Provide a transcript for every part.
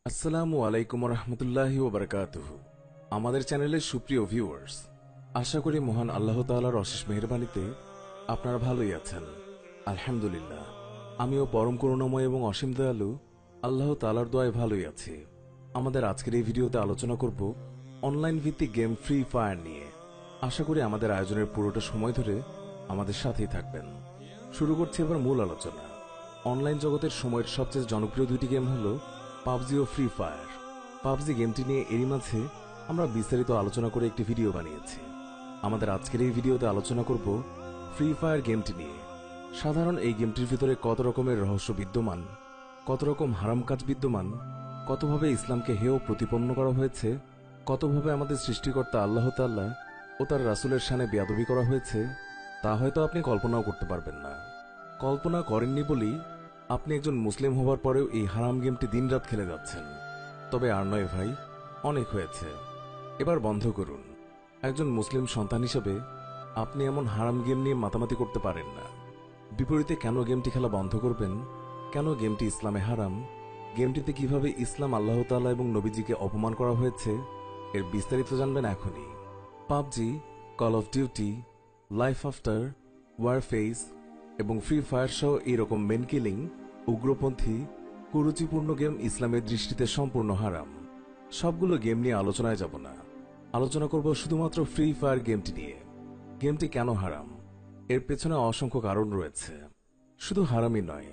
আসসালামু আলাইকুম রহমতুল্লাহি ওয়া বারাকাতুহু। আমাদের চ্যানেলের সুপ্রিয় ভিউয়ার্স, আশা করি মহান আল্লাহ তাআলার অশেষ মেহেরবানিতে আপনারা ভালোই আছেন। আলহামদুলিল্লাহ, আমিও পরম করুণাময় এবং অসীম দয়ালু আল্লাহ তাআলার দয়ায় ভালোই আছি। আমাদের আজকের এই ভিডিওতে আলোচনা করব অনলাইন ভিত্তিক গেম ফ্রি ফায়ার নিয়ে। আশা করি আমাদের আয়োজনের পুরোটা সময় ধরে আমাদের সাথেই থাকবেন। শুরু করছি এবার মূল আলোচনা। অনলাইন জগতের সময়ের সবচেয়ে জনপ্রিয় দুইটি গেম হল পাবজি ও ফ্রি ফায়ার। পাবজি গেমটি নিয়ে এরই মাঝে আমরা বিস্তারিত আলোচনা করে একটি ভিডিও বানিয়েছি। আমাদের আজকের এই ভিডিওতে আলোচনা করব ফ্রি ফায়ার গেমটি নিয়ে। সাধারণ এই গেমটির ভিতরে কত রকমের রহস্য বিদ্যমান, কত রকম হারাম কাজ বিদ্যমান, কতভাবে ইসলামকে হেয় প্রতিপন্ন করা হয়েছে, কতভাবে আমাদের সৃষ্টিকর্তা আল্লাহ তাআলা ও তার রাসূলের শানে বেয়াদবি করা হয়েছে, তা হয়তো আপনি কল্পনাও করতে পারবেন না। কল্পনা করেননি বলেই আপনি একজন মুসলিম হবার পরেও এই হারাম গেমটি দিনরাত খেলে যাচ্ছেন। তবে আর নয় ভাই, অনেক হয়েছে, এবার বন্ধ করুন। একজন মুসলিম সন্তান হিসেবে আপনি এমন হারাম গেম নিয়ে মাতামাতি করতে পারেন না। বিপরীতে কেন গেমটি খেলা বন্ধ করবেন, কেন গেমটি ইসলামে হারাম, গেমটিতে কিভাবে ইসলাম, আল্লাহ তাআলা এবং নবীজিকে অপমান করা হয়েছে, এর বিস্তারিত জানবেন এখনই। PUBG, call of duty, life after, Warfaze এবং ফ্রি ফায়ার সহ এইরকম মেন কিলিং, উগ্রপন্থী, কুরুচিপূর্ণ গেম ইসলামের দৃষ্টিতে সম্পূর্ণ হারাম। সবগুলো গেম নিয়ে আলোচনায় যাব না, আলোচনা করব শুধুমাত্র ফ্রি ফায়ার গেমটি নিয়ে। গেমটি কেন হারাম, এর পেছনে অসংখ্য কারণ রয়েছে। শুধু হারামই নয়,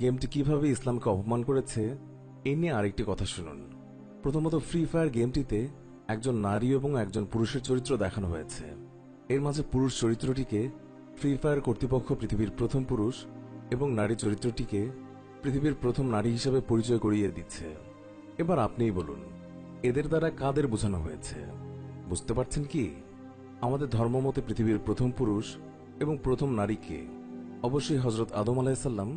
গেমটি কিভাবে ইসলামকে অপমান করেছে এ নিয়ে আরেকটি কথা শুনুন। প্রথমত, ফ্রি ফায়ার গেমটিতে একজন নারী এবং একজন পুরুষের চরিত্র দেখানো হয়েছে। এর মাঝে পুরুষ চরিত্রটিকে ফ্রি ফায়ার কর্তৃপক্ষ পৃথিবীর প্রথম পুরুষ এবং নারী চরিত্রটিকে পৃথিবীর প্রথম নারী হিসেবে পরিচয় করিয়ে দিচ্ছে। এবার আপনিই বলুন, এদের দ্বারা কাদের বোঝানো হয়েছে? বুঝতে পারছেন কি? আমাদের ধর্মমতে পৃথিবীর প্রথম পুরুষ এবং প্রথম নারীকে অবশ্যই হজরত আদম আলাইসাল্লাম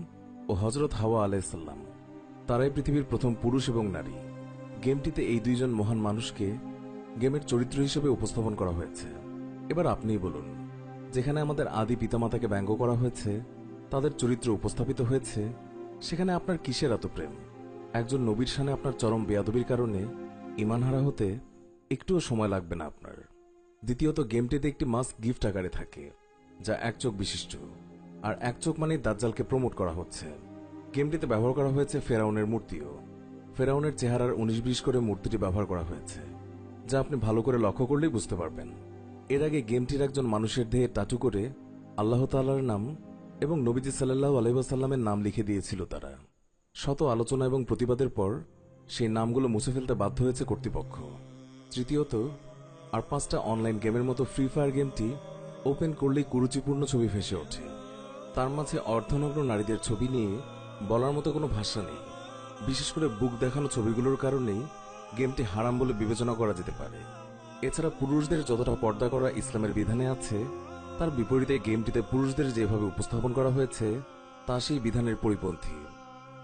ও হজরত হাওয়া আলাইসাল্লাম। তারাই পৃথিবীর প্রথম পুরুষ এবং নারী। গেমটিতে এই দুইজন মহান মানুষকে গেমের চরিত্র হিসেবে উপস্থাপন করা হয়েছে। এবার আপনিই বলুন, যেখানে আমাদের আদি পিতামাতাকে ব্যঙ্গ করা হয়েছে, তাদের চরিত্র উপস্থাপিত হয়েছে, সেখানে আপনার কিসের এত প্রেম? একজন নবীর শানে আপনার চরম বেয়াদবির কারণে ঈমানহারা হতে একটুও সময় লাগবে না আপনার। দ্বিতীয়ত, গেমটিতে একটি মাস্ক গিফট আকারে থাকে, যা এক চোখ বিশিষ্ট, আর এক চোখ মানেই দাজ্জালকে প্রমোট করা হচ্ছে। গেমটিতে ব্যবহার করা হয়েছে ফেরাউনের মূর্তিও। ফেরাউনের চেহারার 19-20 করে মূর্তিটি ব্যবহার করা হয়েছে, যা আপনি ভালো করে লক্ষ্য করলেই বুঝতে পারবেন। এর আগে গেমটির একজন মানুষের দেহে টাটু করে আল্লাহ তাআলার নাম এবং নবীজি সাল্লাল্লাহু আলাইহি ওয়াসাল্লামের নাম লিখে দিয়েছিল তারা। শত আলোচনা এবং প্রতিবাদের পর সেই নামগুলো মুছে ফেলতে বাধ্য হয়েছে কর্তৃপক্ষ। তৃতীয়ত, আর 5টা অনলাইন গেমের মতো ফ্রি ফায়ার গেমটি ওপেন করলেই কুরুচিপূর্ণ ছবি ভেসে ওঠে। তার মাঝে অর্ধনগ্ন নারীদের ছবি নিয়ে বলার মতো কোনো ভাষা নেই। বিশেষ করে বুক দেখানো ছবিগুলোর কারণেই গেমটি হারাম বলে বিবেচনা করা যেতে পারে। এছাড়া পুরুষদের যতটা পর্দা করা ইসলামের বিধানে আছে, তার বিপরীতে গেমটিতে পুরুষদের যেভাবে উপস্থাপন করা হয়েছে তা সেই বিধানের পরিপন্থী।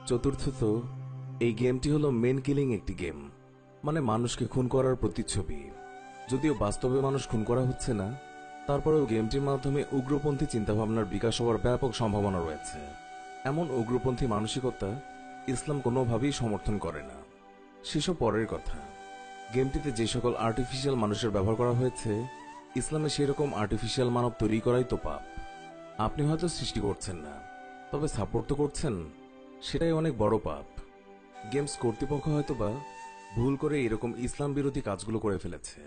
চতুর্থত, এই গেমটি হলো মেন কিলিং একটি গেম, মানে মানুষকে খুন করার প্রতিচ্ছবি। যদিও বাস্তবে মানুষ খুন করা হচ্ছে না, তারপরেও গেমটির মাধ্যমে উগ্রপন্থী চিন্তাভাবনার বিকাশ হওয়ার ব্যাপক সম্ভাবনা রয়েছে। এমন উগ্রপন্থী মানসিকতা ইসলাম কোনোভাবেই সমর্থন করে না। সেসব পরের কথা। গেমটিতে যে সকল আর্টিফিশিয়াল মানুষের ব্যবহার করা হয়েছে, ইসলামে সেরকম আর্টিফিশিয়াল মানব তৈরি করাই তো পাপ। আপনি হয়তো সৃষ্টি করছেন না, তবে সাপোর্ট তো করছেন, সেটাই অনেক বড় পাপ। গেমস কর্তৃপক্ষ হয়তোবা ভুল করে এরকম ইসলাম বিরোধী কাজগুলো করে ফেলেছে,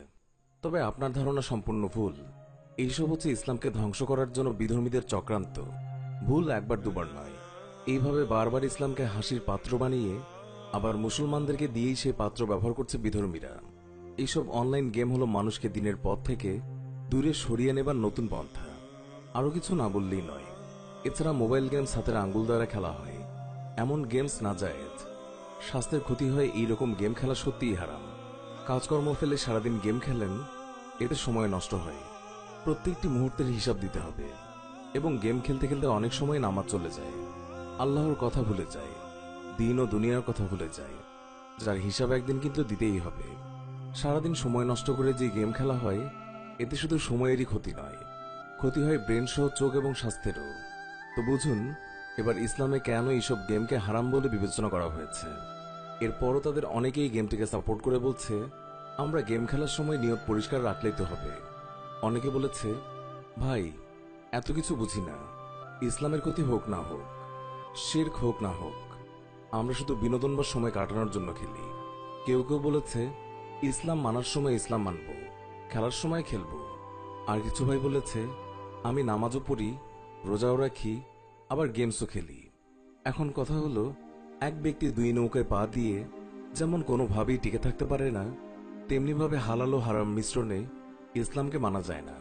তবে আপনার ধারণা সম্পূর্ণ ভুল। এইসব হচ্ছে ইসলামকে ধ্বংস করার জন্য বিধর্মীদের চক্রান্ত। ভুল একবার দুবার নয়, এইভাবে বারবার ইসলামকে হাসির পাত্র বানিয়ে আবার মুসলমানদেরকে দিয়েই সে পাত্র ব্যবহার করছে বিধর্মীরা। এইসব অনলাইন গেম হলো মানুষকে দিনের পথ থেকে দূরে সরিয়ে নেবার নতুন পন্থা, আরো কিছু না বললেই নয়। এছাড়া মোবাইল গেমস হাতের আঙ্গুল দ্বারা খেলা হয়, এমন গেমস নাজায়েজ। স্বাস্থ্যের ক্ষতি হয় এইরকম গেম খেলা সত্যিই হারাম। কাজকর্ম ফেলে সারাদিন গেম খেলেন, এতে সময় নষ্ট হয়। প্রত্যেকটি মুহূর্তের হিসাব দিতে হবে, এবং গেম খেলতে খেলতে অনেক সময় নামাজ চলে যায়, আল্লাহর কথা ভুলে যায়, দিন ও দুনিয়ার কথা ভুলে যায়, যার হিসাব একদিন কিন্তু দিতেই হবে। সারাদিন সময় নষ্ট করে যে গেম খেলা হয়, এতে শুধু সময়েরই ক্ষতি নয়, ক্ষতি হয় ব্রেন সহ চোখ এবং স্বাস্থ্যেরও। তো বুঝুন এবার ইসলামে কেন এইসব গেমকে হারাম বলে বিবেচনা করা হয়েছে। এরপরও তাদের অনেকেই গেমটিকে সাপোর্ট করে বলছে, আমরা গেম খেলার সময় নিয়ত পরিষ্কার রাখলেই তো হবে। অনেকে বলেছে, ভাই এত কিছু বুঝি না, ইসলামের ক্ষতি হোক না হোক, শিরক হোক না হোক, আমরা শুধু বিনোদন বা সময় কাটানোর জন্য খেলি। কেউ কেউ বলেছে, ইসলাম মানার সময় ইসলাম মানব, খেলার সময় খেলব। আর কিছু ভাই বলেছে, আমি নামাজও পড়ি, রোজাও রাখি, আবার গেমসও খেলি। এখন কথা হলো, এক ব্যক্তি দুই নৌকায় পা দিয়ে যেমন কোনোভাবেই টিকে থাকতে পারে না, তেমনিভাবে হালাল ও হারাম মিশ্রণে ইসলামকে মানা যায় না।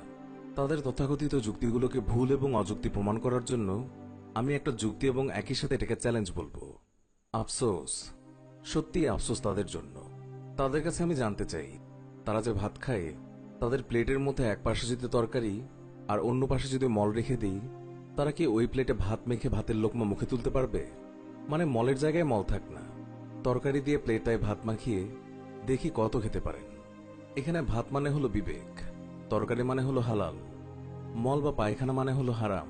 তাদের তথাকথিত যুক্তিগুলোকে ভুল এবং অযুক্তি প্রমাণ করার জন্য আমি একটা যুক্তি এবং একই সাথে এটাকে চ্যালেঞ্জ বলবো। আফসোস, সত্যি আফসোস তাদের জন্য। তাদের কাছে আমি জানতে চাই, তারা যে ভাত খায়, তাদের প্লেটের মধ্যে এক পাশে যদি তরকারি আর অন্য পাশে যদি মল রেখে দিই, তারা কি ওই প্লেটে ভাত মেখে ভাতের লোকমা মুখে তুলতে পারবে? মানে মলের জায়গায় মল থাক না, তরকারি দিয়ে প্লেটটায় ভাত মাখিয়ে দেখি কত খেতে পারেন। এখানে ভাত মানে হলো বিবেক, তরকারি মানে হলো হালাল, মল বা পায়খানা মানে হলো হারাম।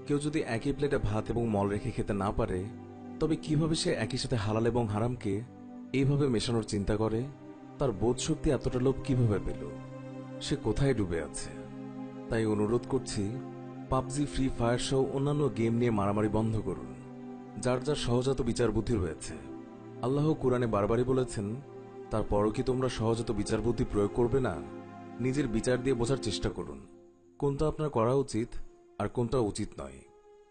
কেউ যদি একই প্লেটে ভাত এবং মল রেখে খেতে না পারে, তবে কিভাবে সে একই সাথে হালাল এবং হারামকে এইভাবে মেশানোর চিন্তা করে? তার বোধ শক্তি এতটা লোভ কিভাবে পেল? সে কোথায় ডুবে আছে? তাই অনুরোধ করছি, পাবজি, ফ্রি ফায়ার সহ অন্যান্য গেম নিয়ে মারামারি বন্ধ করুন। যার যার সহজাত বিচার বুদ্ধি রয়েছে, আল্লাহ কুরআনে বারবারই বলেছেন, তারপরও কি তোমরা সহজাত বিচার বুদ্ধি প্রয়োগ করবে না? নিজের বিচার দিয়ে বোঝার চেষ্টা করুন কোনটা আপনার করা উচিত আর কোনটা উচিত নয়।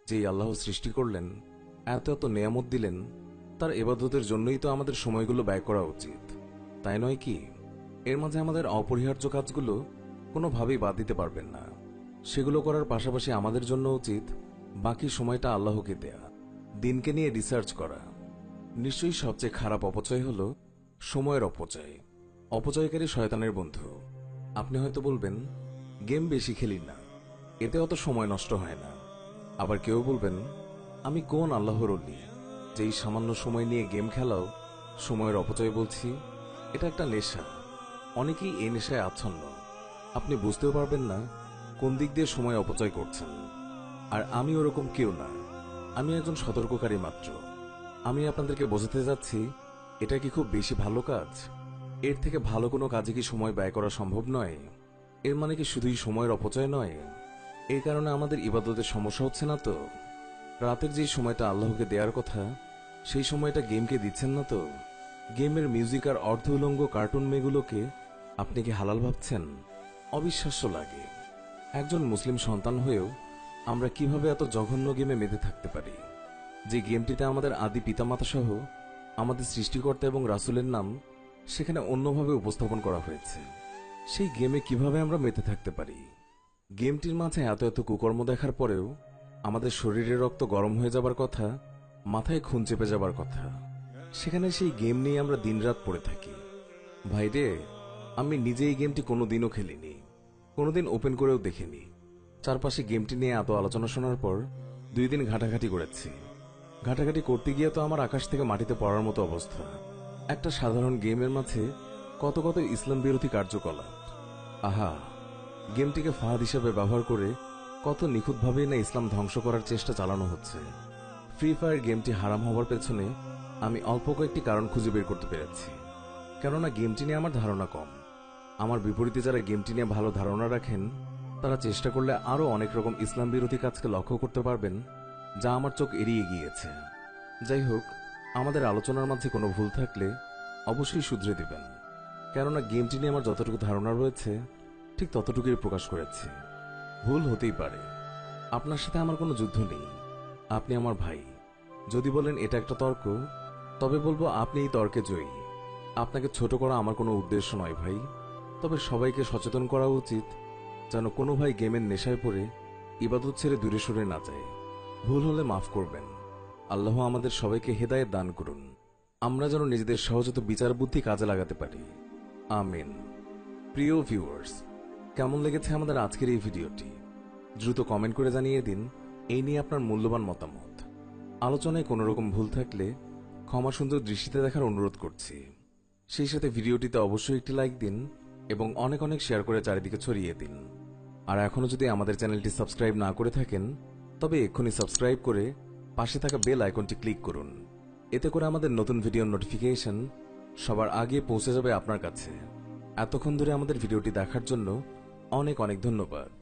যেই আল্লাহ সৃষ্টি করলেন, এত এত নেয়ামত দিলেন, তার ইবাদতের জন্যই তো আমাদের সময়গুলো ব্যয় করা উচিত, তাই নয় কি? এর মাঝে আমাদের অপরিহার্য কাজগুলো কোনোভাবেই বাদ দিতে পারবেন না। সেগুলো করার পাশাপাশি আমাদের জন্য উচিত বাকি সময়টা আল্লাহকে দেয়া, দিনকে নিয়ে রিসার্চ করা। নিশ্চয়ই সবচেয়ে খারাপ অপচয় হল সময়ের অপচয়। অপচয়কারী শয়তানের বন্ধু। আপনি হয়তো বলবেন, গেম বেশি খেলি না, এতে অত সময় নষ্ট হয় না। আবার কেউ বলবেন, আমি কোন আল্লাহর ওলি যে এই সামান্য সময় নিয়ে গেম খেলাও সময়ের অপচয় বলছি? এটা একটা নেশা। অনেকেই এই নেশায় আচ্ছন্ন। আপনি বুঝতেও পারবেন না কোন দিক দিয়ে সময় অপচয় করছেন। আর আমি ওরকম কেউ না, আমি একজন সতর্ককারী মাত্র। আমি আপনাদেরকে বোঝাতে যাচ্ছি, এটা কি খুব বেশি ভালো কাজ? এর থেকে ভালো কোনো কাজে কি সময় ব্যয় করা সম্ভব নয়? এর মানে কি শুধুই সময়ের অপচয় নয়? এই কারণে আমাদের ইবাদতের সমস্যা হচ্ছে না তো? রাতের যে সময়টা আল্লাহকে দেওয়ার কথা, সেই সময়টা গেমকে দিচ্ছেন না তো? গেমের মিউজিক আর অর্ধ উলঙ্গ কার্টুন মেয়েগুলোকে আপনি কি হালাল ভাবছেন? অবিশ্বাস্য লাগে। একজন মুসলিম সন্তান হয়েও আমরা কিভাবে এত জঘন্য গেমে মেতে থাকতে পারি, যে গেমটিতে আমাদের আদি পিতামাতা সহ আমাদের সৃষ্টিকর্তা এবং রাসূলের নাম সেখানে অন্যভাবে উপস্থাপন করা হয়েছে। সেই গেমে কিভাবে আমরা মেতে থাকতে পারি? গেমটির মাঝে এত এত কুকর্ম দেখার পরেও আমাদের শরীরের রক্ত গরম হয়ে যাবার কথা, মাথায় খুন চেপে যাবার কথা, সেখানে সেই গেম নিয়ে আমরা দিনরাত পড়ে থাকি। ভাইরে, আমি নিজে এই গেমটি কোনোদিনও খেলিনি, কোনোদিন ওপেন করেও দেখিনি। চারপাশে গেমটি নিয়ে এত আলোচনা শোনার পর 2 দিন ঘাটাঘাটি করেছি। ঘাটাঘাটি করতে গিয়ে তো আমার আকাশ থেকে মাটিতে পড়ার মতো অবস্থা। একটা সাধারণ গেমের মাঝে কত কত ইসলাম বিরোধী কার্যকলাপ। আহা, গেমটিকে ফাঁদ হিসেবে ব্যবহার করে কত নিখুঁতভাবেই না ইসলাম ধ্বংস করার চেষ্টা চালানো হচ্ছে। ফ্রি ফায়ার গেমটি হারাম হওয়ার পেছনে আমি অল্প কয়েকটি কারণ খুঁজে বের করতে পেরেছি। কেননা গেমটি নিয়ে আমার ধারণা কম। আমার বিপরীতে যারা গেমটি নিয়ে ভালো ধারণা রাখেন, তারা চেষ্টা করলে আরও অনেক রকম ইসলাম বিরোধী কাজকে লক্ষ্য করতে পারবেন, যা আমার চোখ এড়িয়ে গিয়েছে। যাই হোক, আমাদের আলোচনার মাঝে কোনো ভুল থাকলে অবশ্যই শুধরে দিবেন, কেননা গেমটি নিয়ে আমার যতটুকু ধারণা রয়েছে ঠিক ততটুকুই প্রকাশ করেছি। ভুল হতেই পারে। আপনার সাথে আমার কোনো যুদ্ধ নেই, আপনি আমার ভাই। যদি বলেন এটা একটা তর্ক, তবে বলবো আপনি এই তর্কে জয়ী। আপনাকে ছোট করা আমার কোনো উদ্দেশ্য নয় ভাই, তবে সবাইকে সচেতন করা উচিত যেন কোনো ভাই গেমের নেশায় পড়ে ইবাদত ছেড়ে দূরে সরে না যায়। ভুল হলে মাফ করবেন। আল্লাহ আমাদের সবাইকে হেদায়েত দান করুন, আমরা যেন নিজেদের সহজাত বিচার বুদ্ধি কাজে লাগাতে পারি। আমিন। প্রিয় ভিউয়ার্স, কেমন লেগেছে আমাদের আজকের এই ভিডিওটি? দ্রুত কমেন্ট করে জানিয়ে দিন এই নিয়ে আপনার মূল্যবান মতামত। আলোচনায় কোনো রকম ভুল থাকলে ক্ষমা সুন্দর দৃষ্টিতে দেখার অনুরোধ করছি। সেই সাথে ভিডিওটিতে অবশ্যই একটি লাইক দিন এবং অনেক অনেক শেয়ার করে চারিদিকে ছড়িয়ে দিন। আর এখনো যদি আমাদের চ্যানেলটি সাবস্ক্রাইব না করে থাকেন, তবে এক্ষুনি সাবস্ক্রাইব করে পাশে থাকা বেল আইকনটি ক্লিক করুন, এতে করে আমাদের নতুন ভিডিওর নোটিফিকেশন সবার আগে পৌঁছে যাবে আপনার কাছে। এতক্ষণ ধরে আমাদের ভিডিওটি দেখার জন্য অনেক অনেক ধন্যবাদ।